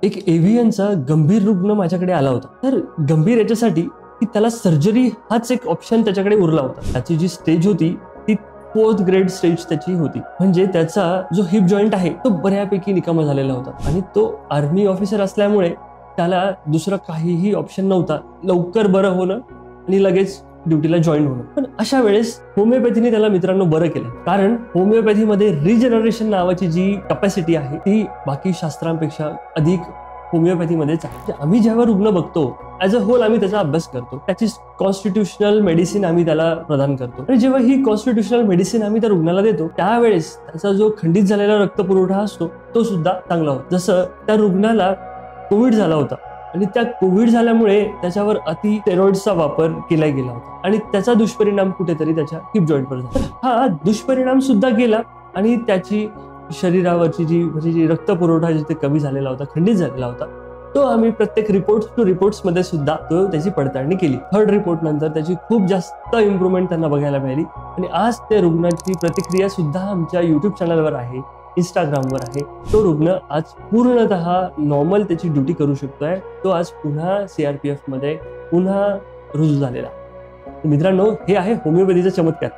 एक एव्हियनचा गंभीर रुग्ण माझ्याकडे आला होता. तर गंभीर याच्यासाठी की त्याला सर्जरी हाच एक ऑप्शन त्याच्याकडे उरला होता. त्याची जी स्टेज होती ती 4th ग्रेड स्टेज त्याची होती. म्हणजे त्याचा जो हिप जॉईंट आहे तो बऱ्यापैकी निकामी झालेला होता आणि तो आर्मी ऑफिसर असल्यामुळे त्याला दुसरं काहीही ऑप्शन नव्हता लवकर बरं होणं आणि लगेच ड्युटीला जॉईन होणं. पण अशा वेळेस होमिओपॅथीने त्याला मित्रांनो बरं केलं. कारण होमिओपॅथीमध्ये रिजनरेशन नावाची जी कॅपॅसिटी आहे ती बाकी शास्त्रांपेक्षा अधिक होमिओपॅथीमध्येच आहे. आम्ही जेव्हा रुग्ण बघतो ऍज अ होल आम्ही त्याचा अभ्यास करतो. त्याची कॉन्स्टिट्युशनल मेडिसिन आम्ही त्याला प्रदान करतो आणि जेव्हा ही कॉन्स्टिट्युशनल मेडिसिन आम्ही त्या रुग्णाला देतो त्यावेळेस त्याचा जो खंडित झालेला रक्तपुरवठा असतो तो सुद्धा चांगला होतो. जसं त्या रुग्णाला कोविड झाला होता आणि त्या कोविड झाल्यामुळे त्याच्यावर अति स्टेरॉइड्सचा वापर केला गेला होता आणि त्याचा दुष्परिणाम कुठेतरी त्याच्या हिप जॉईंटवर झाला. हा दुष्परिणाम सुद्धा गेला आणि त्याची शरीरावरची जी रक्तपुरवठा जिथे कमी झालेला होता खंडित झालेला होता तो आम्ही प्रत्येक रिपोर्ट्स मध्ये सुद्धा त्याची पडताळणी केली. 3rd रिपोर्ट नंतर त्याची खूप जास्त इम्प्रूव्हमेंट त्यांना बघायला मिळाली आणि आज त्या रुग्णाची प्रतिक्रिया सुद्धा आमच्या युट्यूब चॅनलवर आहे, इंस्टाग्रामवर आहे. तो रुग्ण आज पूर्णतः नॉर्मल त्याची ड्युटी करू शकतोय. तो आज पुन्हा CRPF मध्ये पुन्हा रुजू झालेला. मित्रांनो, हे आहे होमिओपॅथीचा चमत्कार.